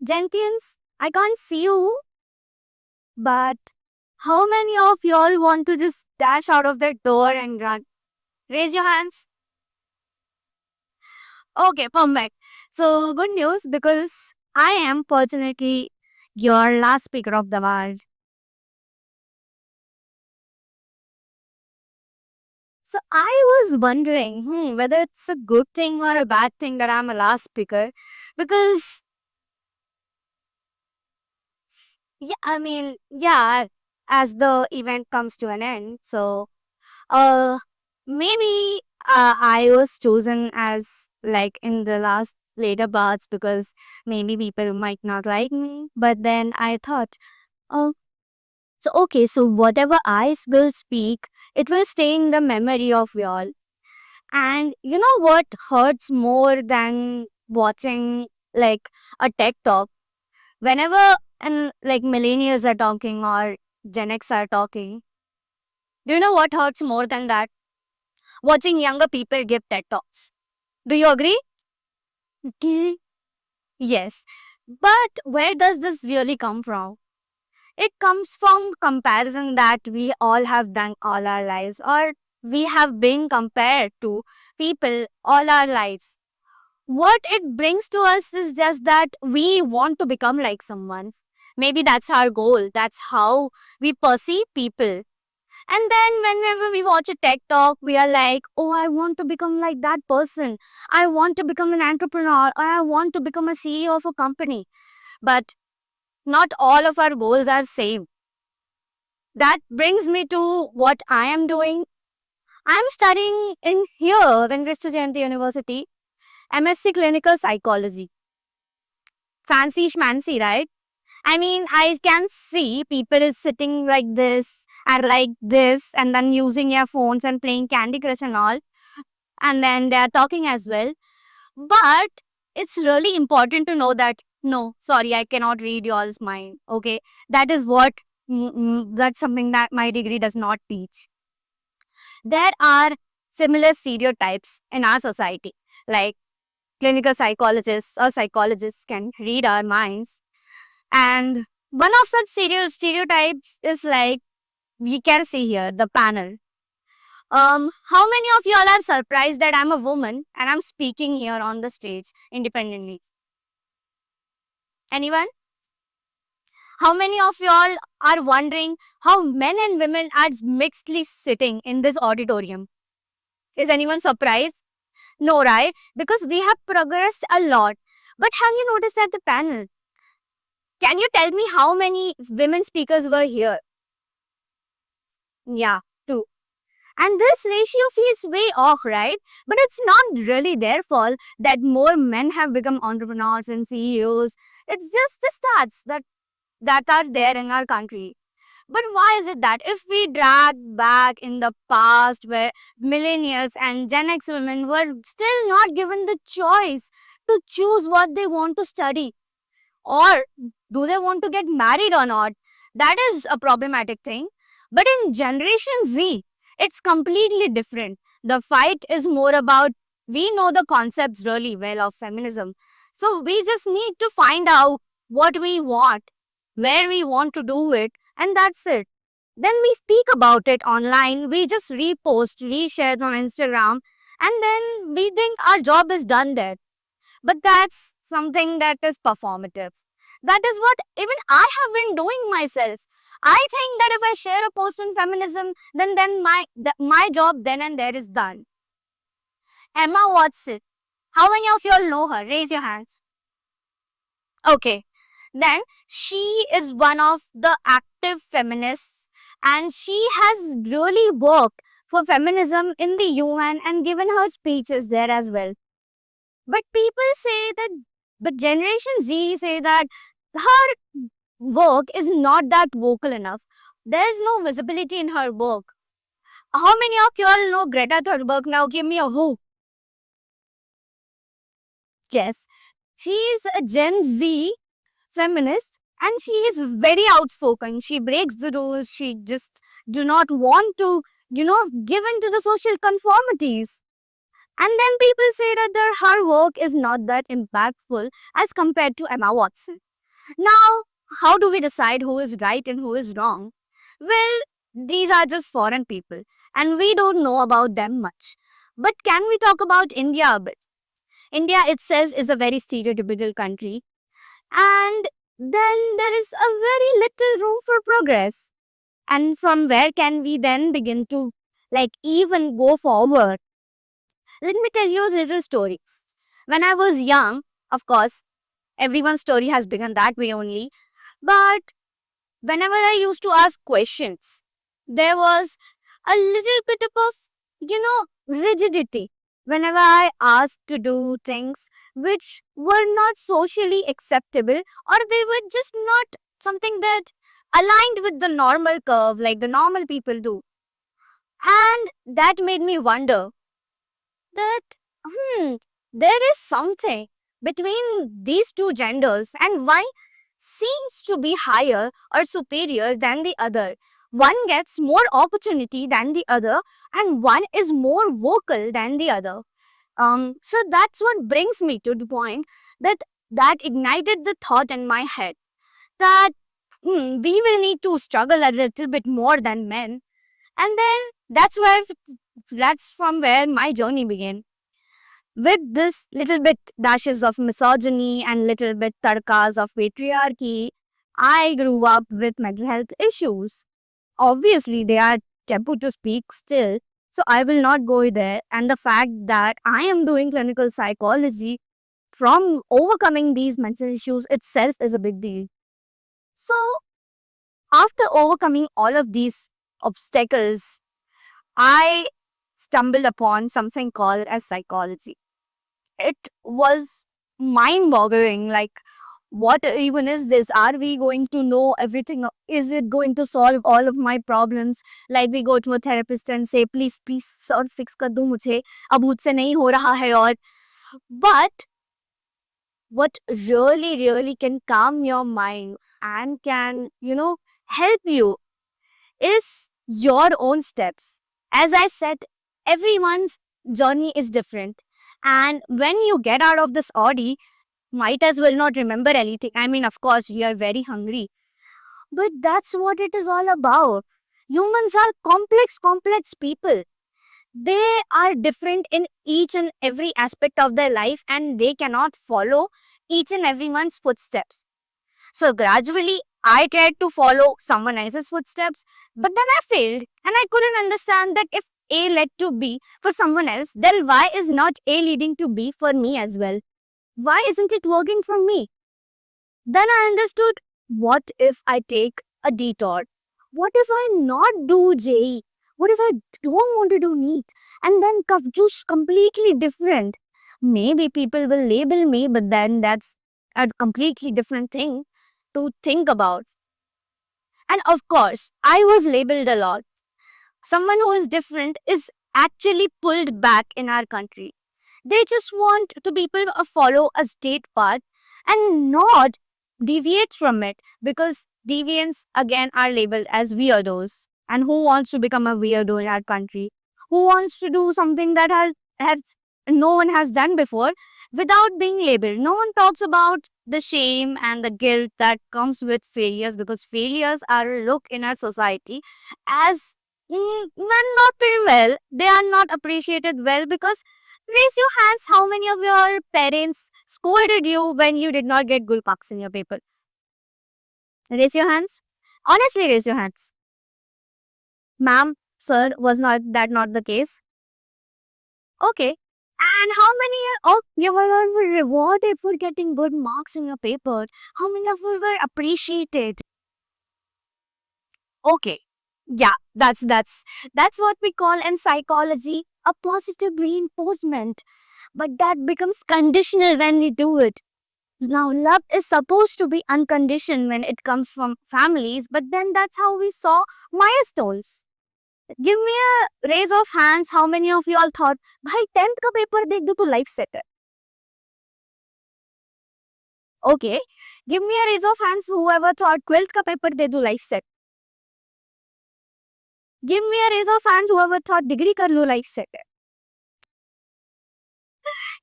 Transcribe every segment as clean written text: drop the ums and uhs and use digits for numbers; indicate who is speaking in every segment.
Speaker 1: Jenkins, I can't see you, but how many of y'all want to just dash out of the door and run? Raise your hands. Okay, perfect. So, good news because I am fortunately your last speaker of the world. So, I was wondering whether it's a good thing or a bad thing that I'm a last speaker because, yeah, as the event comes to an end, so Uh, maybe I was chosen as like in the last later parts because maybe people might not like me. But then I thought, oh, so okay, so whatever I will speak, it will stay in the memory of y'all. And you know what hurts more than watching like a TED talk? Whenever and like millennials are talking or Gen X are talking, do you know what hurts more than that? Watching younger people give TED Talks. Do you agree? Okay. Yes. But where does this really come from? It comes from comparison that we all have done all our lives, or we have been compared to people all our lives. What it brings to us is just that we want to become like someone. Maybe that's our goal. That's how we perceive people. And then whenever we watch a TED talk, we are like, oh, I want to become like that person. I want to become an entrepreneur. Or I want to become a CEO of a company. But not all of our goals are same. That brings me to what I am doing. I'm studying in here in Krishna Jayanti University, MSc Clinical Psychology. Fancy schmancy, right? I mean, I can see people is sitting like this and like this and then using their phones and playing Candy Crush and all. And then they are talking as well. But it's really important to know that no, sorry, I cannot read y'all's mind. Okay. That is what, that's something that my degree does not teach. There are similar stereotypes in our society. Like clinical psychologists or psychologists can read our minds. And one of such stereotypes is like we can see here the panel. How many of y'all are surprised that I'm a woman and I'm speaking here on the stage independently? Anyone? How many of y'all are wondering how men and women are mixedly sitting in this auditorium? Is anyone surprised? No, right? Because we have progressed a lot. But have you noticed at the panel? Can you tell me how many women speakers were here? Yeah, two. And this ratio feels way off, right? But it's not really their fault that more men have become entrepreneurs and CEOs. It's just the stats that are there in our country. But why is it that if we drag back in the past where millennials and Gen X women were still not given the choice to choose what they want to study or do they want to get married or not? That is a problematic thing. But in Generation Z, it's completely different. The fight is more about we know the concepts really well of feminism. So we just need to find out what we want, where we want to do it, and that's it. Then we speak about it online, we just repost, reshare on Instagram, and then we think our job is done there. But that's something that is performative. That is what even I have been doing myself. I think that if I share a post on feminism, then my job then and there is done. Emma Watson. How many of you all know her? Raise your hands. Okay. Then she is one of the active feminists and she has really worked for feminism in the UN and given her speeches there as well. But people say that, but Generation Z say that her work is not that vocal enough. There's no visibility in her work. How many of you all know Greta Thunberg? Now give me a who. Yes, she is a Gen Z feminist and she is very outspoken. She breaks the rules. She just do not want to, give in to the social conformities. And then people say that her work is not that impactful as compared to Emma Watson. Now, how do we decide who is right and who is wrong? Well, these are just foreign people and we don't know about them much. But can we talk about India a bit? India itself is a very stereotypical country, and then there is a very little room for progress. And from where can we then begin to even go forward? Let me tell you a little story. When I was young, of course, everyone's story has begun that way only. But whenever I used to ask questions, there was a little bit of, rigidity. Whenever I asked to do things which were not socially acceptable, or they were just not something that aligned with the normal curve like the normal people do. And that made me wonder that, there is something between these two genders and one seems to be higher or superior than the other. One gets more opportunity than the other, and one is more vocal than the other. So that's what brings me to the point that ignited the thought in my head that we will need to struggle a little bit more than men, and then that's from where my journey began. With this little bit dashes of misogyny and little bit tarkas of patriarchy, I grew up with mental health issues. Obviously, they are taboo to speak still, so I will not go there. And the fact that I am doing clinical psychology from overcoming these mental issues itself is a big deal. So, after overcoming all of these obstacles, I stumbled upon something called as psychology. It was mind boggling. Like, what even is this? Are we going to know everything? Is it going to solve all of my problems? Like, we go to a therapist and say, please, please, sir, fix kar do mujhe. Ab mujhse nahi ho raha hai aur. But what really can calm your mind and can, help you is your own steps. As I said, everyone's journey is different. And when you get out of this Audi, might as well not remember anything. I mean, of course, we are very hungry. But that's what it is all about. Humans are complex people. They are different in each and every aspect of their life and they cannot follow each and everyone's footsteps. So gradually, I tried to follow someone else's footsteps, but then I failed and I couldn't understand that if A led to B for someone else, then why is not A leading to B for me as well? Why isn't it working for me? Then I understood, what if I take a detour? What if I not do JE? What if I don't want to do NEET? And then choose completely different. Maybe people will label me, but then that's a completely different thing to think about. And of course, I was labeled a lot. Someone who is different is actually pulled back in our country. They just want to people follow a state path and not deviate from it, because deviants again are labeled as weirdos. And who wants to become a weirdo in our country? Who wants to do something that has no one has done before without being labeled? No one talks about the shame and the guilt that comes with failures, because failures are looked in our society as well, not very well. They are not appreciated well, because raise your hands, how many of your parents scolded you when you did not get good marks in your paper? Raise your hands. Honestly, raise your hands. Ma'am, sir, was not the case? Okay. And how many of you were rewarded for getting good marks in your paper? How many of you were appreciated? Okay. Yeah, that's what we call in psychology a positive reinforcement. But that becomes conditional when we do it. Now, love is supposed to be unconditioned when it comes from families, but then that's how we saw milestones. Give me a raise of hands. How many of you all thought, भाई 10th का paper देख दो तो life set है? Okay. Give me a raise of hands. Whoever thought 12th का paper दे दो life set. Give me a raise of hands. Whoever thought degree कर लो life set है.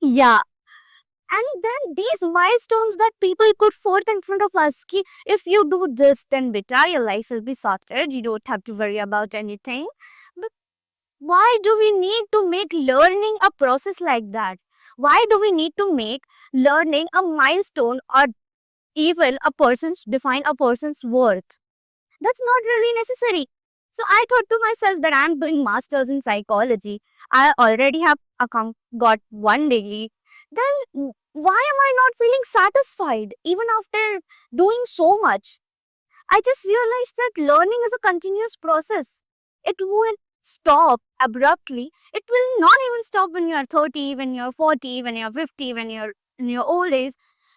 Speaker 1: Yeah. And then these milestones that people put forth in front of us, ki, if you do this, then beta, your life will be sorted. You don't have to worry about anything. But why do we need to make learning a process like that? Why do we need to make learning a milestone or even a person's define a person's worth? That's not really necessary. So I thought to myself that I'm doing masters in psychology. I already have got one degree. Then why am I not feeling satisfied even after doing so much? I just realized that learning is a continuous process. It won't stop abruptly. It will not even stop when you're 30, when you're 40, when you're 50, when you're in your old age.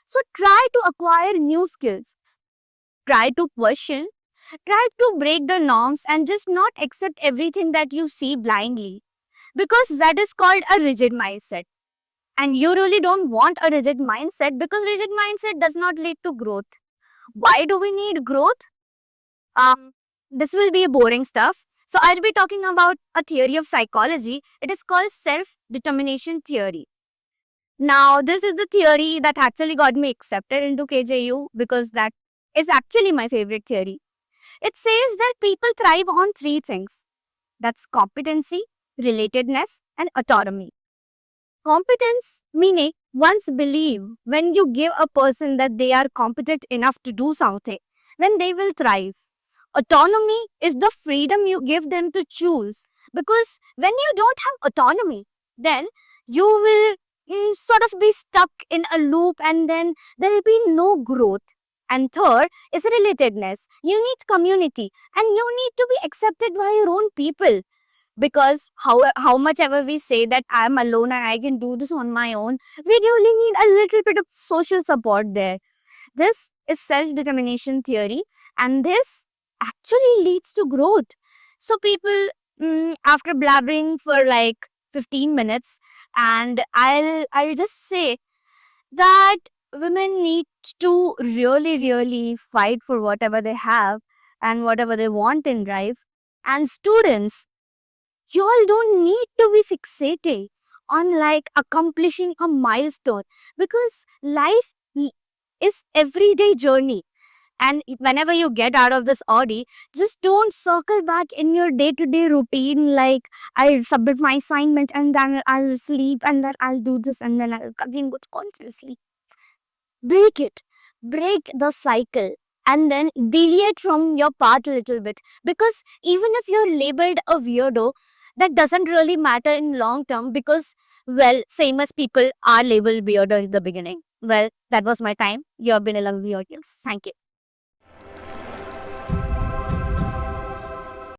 Speaker 1: So try to acquire new skills. Try to question, try to break the norms and just not accept everything that you see blindly. Because that is called a rigid mindset. And you really don't want a rigid mindset because rigid mindset does not lead to growth. Why do we need growth? Um, this will be boring stuff. So I'll be talking about a theory of psychology. It is called self-determination theory. Now, this is the theory that actually got me accepted into KJU because that is actually my favorite theory. It says that people thrive on three things. That's competency, relatedness, and autonomy. Competence meaning once believe when you give a person that they are competent enough to do something, then they will thrive. Autonomy is the freedom you give them to choose. Because when you don't have autonomy, then you will sort of be stuck in a loop and then there will be no growth. And third is relatedness. You need community and you need to be accepted by your own people. Because how much ever we say that I'm alone and I can do this on my own, we really need a little bit of social support there. This is self-determination theory and this actually leads to growth. So people, after blabbering for like 15 minutes, and I'll just say that women need to really fight for whatever they have and whatever they want in life. And students, you all don't need to be fixated on like accomplishing a milestone because life is everyday journey. And whenever you get out of this Audi, just don't circle back in your day-to-day routine like I'll submit my assignment and then I'll sleep and then I'll do this and then I'll again go to college sleep. Break it. Break the cycle and then deviate from your path a little bit. Because even if you're labeled a weirdo, that doesn't really matter in long term because, well, famous people are labeled weirdo in the beginning. Well, that was my time. You have been a lovely audience. Thank you.